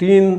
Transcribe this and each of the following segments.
3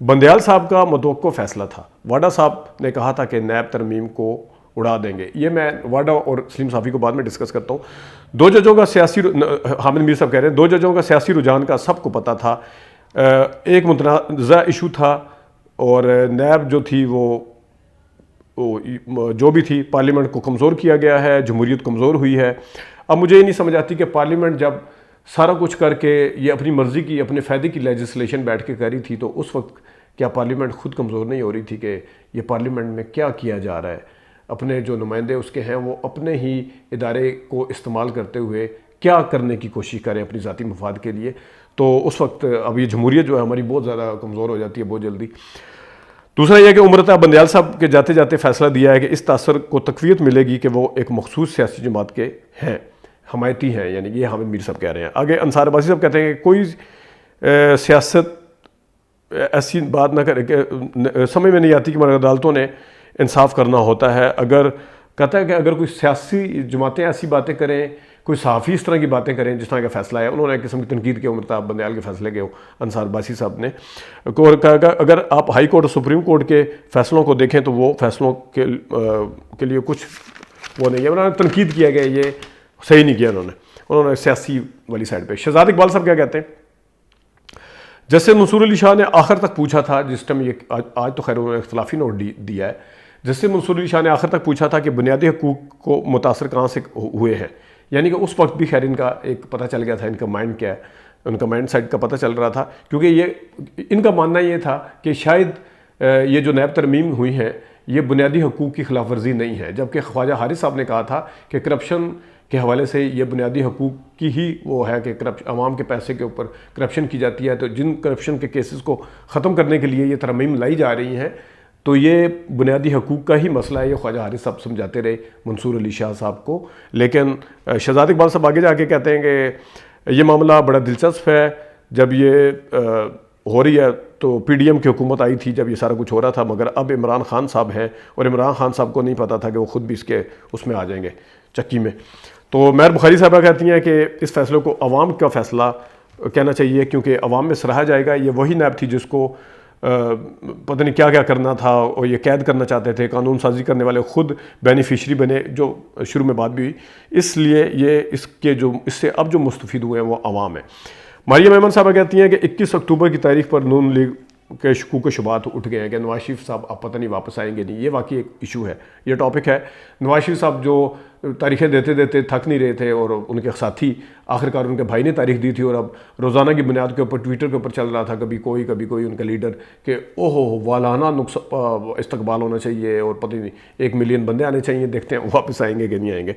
بندیال صاحب کا متوقع فیصلہ تھا. واڈا صاحب نے کہا تھا کہ نیب ترمیم کو اڑا دیں گے. یہ میں واڈا اور سلیم صافی کو بعد میں ڈسکس کرتا ہوں. دو ججوں کا سیاسی حامد میر صاحب کہہ رہے ہیں دو ججوں کا سیاسی رجحان کا سب کو پتہ تھا. ایک متنازع ایشو تھا اور نیب جو تھی وہ جو بھی تھی پارلیمنٹ کو کمزور کیا گیا ہے, جمہوریت کمزور ہوئی ہے. اب مجھے یہ نہیں سمجھ آتی کہ پارلیمنٹ جب سارا کچھ کر کے یہ اپنی مرضی کی اپنے فائدے کی لیجسلیشن بیٹھ کے کری تھی تو اس وقت کیا پارلیمنٹ خود کمزور نہیں ہو رہی تھی کہ یہ پارلیمنٹ میں کیا کیا جا رہا ہے. اپنے جو نمائندے اس کے ہیں وہ اپنے ہی ادارے کو استعمال کرتے ہوئے کیا کرنے کی کوشش کریں اپنی ذاتی مفاد کے لیے. تو اس وقت اب یہ جمہوریت جو ہے ہماری بہت زیادہ کمزور ہو جاتی ہے بہت جلدی. دوسرا یہ کہ عمرتا بندیال صاحب کے جاتے جاتے فیصلہ دیا ہے کہ اس تاثر کو تقویت ملے گی کہ وہ ایک مخصوص سیاسی جماعت کے ہیں, حمایتی ہیں, یعنی یہ حامد میر صاحب کہہ رہے ہیں. آگے انصار عباسی صاحب کہتے ہیں کہ کوئی سیاست ایسی بات نہ کرے کہ سمجھ میں نہیں آتی کہ ہماری عدالتوں نے انصاف کرنا ہوتا ہے. اگر کہتا ہے کہ اگر کوئی سیاسی جماعتیں ایسی باتیں کریں, کوئی صحافی اس طرح کی باتیں کریں جس طرح کا فیصلہ ہے, انہوں نے ایک قسم کی تنقید کی عمرتا بندیال کے فیصلے کے انصار عباسی صاحب نے, اور کہا کہ اگر آپ ہائی کورٹ اور سپریم کورٹ کے فیصلوں کو دیکھیں تو وہ فیصلوں کے لیے کچھ وہ نہیں ہے. انہوں نے تنقید کیا کہ یہ صحیح نہیں کیا انہوں نے سیاسی والی سائڈ پہ. شہزاد اقبال صاحب کیا کہتے ہیں جیسے منصور علی شاہ نے آخر تک پوچھا تھا, جس ٹائم یہ آج تو خیر انہوں نے اختلافی نوٹ دیا ہے, جس سے منصور علی شاہ نے آخر تک پوچھا تھا کہ بنیادی حقوق کو متاثر کہاں سے ہوئے ہیں. یعنی کہ اس وقت بھی خیر ان کا ایک پتہ چل گیا تھا ان کا مائنڈ کیا ہے, ان کا مائنڈ سیٹ کا پتہ چل رہا تھا, کیونکہ یہ ان کا ماننا یہ تھا کہ شاید یہ جو نیب ترمیم ہوئی ہیں یہ بنیادی حقوق کی خلاف ورزی نہیں ہے, جبکہ خواجہ حارث صاحب نے کہا تھا کہ کرپشن کے حوالے سے یہ بنیادی حقوق کی ہی وہ ہے کہ عوام کے پیسے کے اوپر کرپشن کی جاتی ہے. تو جن کرپشن کے کیسز کو ختم کرنے کے لیے یہ ترمیم لائی جا رہی ہیں تو یہ بنیادی حقوق کا ہی مسئلہ ہے. یہ خواجہ حارث صاحب سمجھاتے رہے منصور علی شاہ صاحب کو. لیکن شہزاد اقبال صاحب آگے جا کے کہتے ہیں کہ یہ معاملہ بڑا دلچسپ ہے. جب یہ ہو رہی ہے تو پی ڈی ایم کی حکومت آئی تھی جب یہ سارا کچھ ہو رہا تھا, مگر اب عمران خان صاحب ہیں اور عمران خان صاحب کو نہیں پتا تھا کہ وہ خود بھی اس میں آ جائیں گے چکی میں. تو مہر بخاری صاحبہ کہتی ہیں کہ اس فیصلے کو عوام کا فیصلہ کہنا چاہیے کیونکہ عوام میں سراہا جائے گا. یہ وہی نیب تھی جس کو پتہ نہیں کیا کیا کرنا تھا اور یہ قید کرنا چاہتے تھے, قانون سازی کرنے والے خود بینیفیشری بنے جو شروع میں بات بھی ہوئی. اس لیے یہ اس سے اب جو مستفید ہوئے ہیں وہ عوام ہیں. مریم احمد صاحبہ کہتی ہیں کہ 21 اکتوبر کی تاریخ پر نون لیگ کے شکوک و شبہات اٹھ گئے ہیں کہ نواز شریف صاحب اب پتہ نہیں واپس آئیں گے نہیں. یہ واقعی ایک ایشو ہے, یہ ٹاپک ہے. نواز شریف صاحب جو تاریخیں دیتے دیتے تھک نہیں رہے تھے اور ان کے ساتھی آخرکار ان کے بھائی نے تاریخ دی تھی, اور اب روزانہ کی بنیاد کے اوپر ٹویٹر کے اوپر چل رہا تھا کبھی کوئی ان کا لیڈر کہ اوہو والانہ استقبال ہونا چاہیے اور پتہ نہیں 1 ملین بندے آنے چاہیے, دیکھتے ہیں واپس آئیں گے کہ نہیں آئیں گے.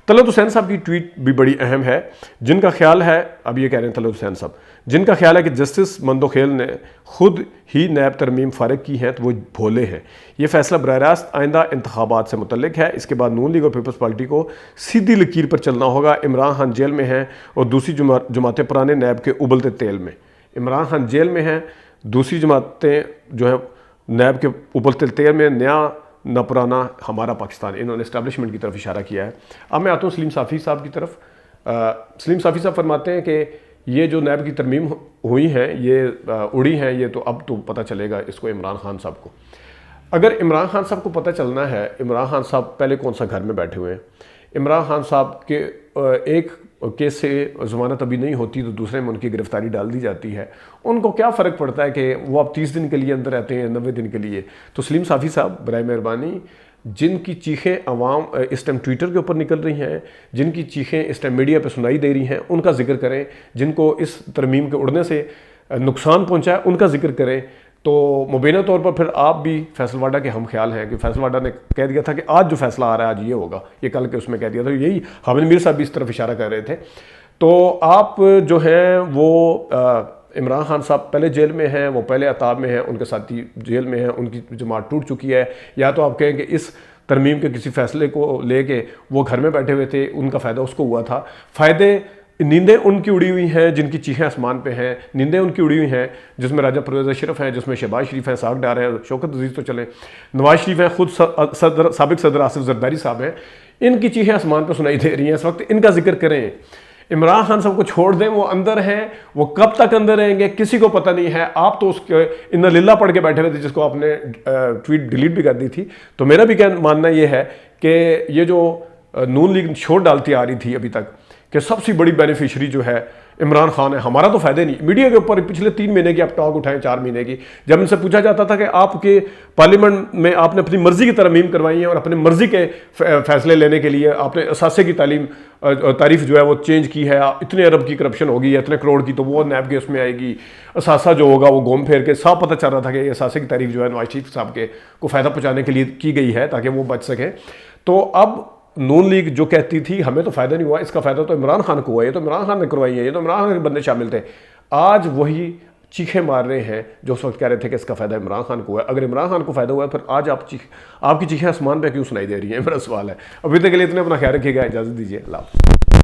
طلعت حسین صاحب کی ٹویٹ بھی بڑی اہم ہے, جن کا خیال ہے, اب یہ کہہ رہے ہیں طلعت حسین صاحب, جن کا خیال ہے کہ جسٹس مندوخیل نے خود ہی نیب ترمیم فارغ کی ہیں تو وہ بھولے ہیں. یہ فیصلہ براہ راست آئندہ انتخابات سے متعلق ہے. اس کے بعد نون لیگ اور پیپلز پارٹی کو سیدھی لکیر پر چلنا ہوگا. عمران خان جیل میں ہیں اور دوسری جماعتیں پرانے نیب کے ابلتے تیل میں. عمران خان جیل میں ہیں, دوسری جماعتیں جو ہیں نیب کے ابلتے تیل میں, نیا نہ پرانا ہمارا پاکستان. انہوں نے اسٹیبلشمنٹ کی طرف اشارہ کیا ہے. اب میں آتا ہوں سلیم صافی صاحب کی طرف. سلیم صافی صاحب فرماتے ہیں کہ یہ جو نیب کی ترمیم ہوئی ہیں یہ اڑی ہیں, یہ تو اب تو پتہ چلے گا اس کو عمران خان صاحب کو. اگر عمران خان صاحب کو پتہ چلنا ہے, عمران خان صاحب پہلے کون سا گھر میں بیٹھے ہوئے ہیں. عمران خان صاحب کے ایک کیس سے ضمانت ابھی نہیں ہوتی تو دوسرے میں ان کی گرفتاری ڈال دی جاتی ہے. ان کو کیا فرق پڑتا ہے کہ وہ اب 30 دن کے لیے اندر رہتے ہیں 90 دن کے لیے. تو سلیم صافی صاحب برائے مہربانی جن کی چیخیں عوام اس ٹائم ٹویٹر کے اوپر نکل رہی ہیں, جن کی چیخیں اس ٹائم میڈیا پہ سنائی دے رہی ہیں, ان کا ذکر کریں. جن کو اس ترمیم کے اڑنے سے نقصان پہنچا ہے ان کا ذکر کریں. تو مبینہ طور پر پھر آپ بھی فیصل واڈا کے ہم خیال ہیں کہ فیصل واڈا نے کہہ دیا تھا کہ آج جو فیصلہ آ رہا ہے آج یہ ہوگا, یہ کل کے اس میں کہہ دیا تھا. یہی حامد میر صاحب بھی اس طرف اشارہ کر رہے تھے. تو آپ جو ہیں وہ عمران خان صاحب پہلے جیل میں ہیں, وہ پہلے عطاب میں ہیں, ان کے ساتھی جیل میں ہیں, ان کی جماعت ٹوٹ چکی ہے. یا تو آپ کہیں کہ اس ترمیم کے کسی فیصلے کو لے کے وہ گھر میں بیٹھے ہوئے تھے, ان کا فائدہ اس کو ہوا تھا. فائدے نیندیں ان کی اڑی ہوئی ہیں جن کی چیخیں آسمان پہ ہیں, نیندیں ان کی اڑی ہوئی ہیں جس میں راجہ پرویز اشرف ہیں, جس میں شہباز شریف ہیں, ساگ ڈار ہیں, شوکت عزیز تو چلیں, نواز شریف ہیں, خود سابق صدر آصف زرداری صاحب ہیں. ان کی چیخیں آسمان پہ سنائی دے رہی ہیں اس وقت, ان کا ذکر کریں. عمران خان صاحب کو چھوڑ دیں، وہ اندر ہیں، وہ کب تک اندر رہیں گے کسی کو پتہ نہیں ہے. آپ تو اس کے ان للہ پڑھ کے بیٹھے ہوئے تھے، جس کو آپ نے ٹویٹ ڈیلیٹ بھی کر دی تھی. تو میرا بھی ماننا یہ ہے کہ یہ جو نون لیگ شور ڈالتی آ رہی تھی ابھی تک کہ سب سے بڑی بینیفیشری جو ہے عمران خان ہے، ہمارا تو فائدہ نہیں. میڈیا کے اوپر پچھلے 3 مہینے کی آپ ٹاک اٹھائیں، 4 مہینے کی، جب ان سے پوچھا جاتا تھا کہ آپ کے پارلیمنٹ میں آپ نے اپنی مرضی کی ترمیم کروائی ہیں اور اپنے مرضی کے فیصلے لینے کے لیے آپ نے اثاثے کی تعریف جو ہے وہ چینج کی ہے، اتنے ارب کی کرپشن ہوگی، اتنے کروڑ کی، تو وہ نیب کے اس میں آئے گی. اثاثہ جو ہوگا وہ گھوم پھیر کے صاف پتہ چل رہا تھا کہ یہ اثاثے کی تعریف جو ہے نواز شریف صاحب کے کو فائدہ پہنچانے کے لیے کی گئی ہے تاکہ وہ بچ سکیں. تو اب نون لیگ جو کہتی تھی ہمیں تو فائدہ نہیں ہوا، اس کا فائدہ تو عمران خان کو ہوا، یہ تو عمران خان نے کروائی ہے، یہ تو عمران خان کے بندے شامل تھے. آج وہی چیخیں مار رہے ہیں جو اس وقت کہہ رہے تھے کہ اس کا فائدہ عمران خان کو ہوا ہے. اگر عمران خان کو فائدہ ہوا ہے پھر آج آپ کی چیخیں آسمان پہ کیوں سنائی دے رہی ہیں؟ میرا سوال ہے. ابھی تک کے لیے اتنے اپنا خیال رکھیے گا، اجازت دیجیے، اللہ حافظ.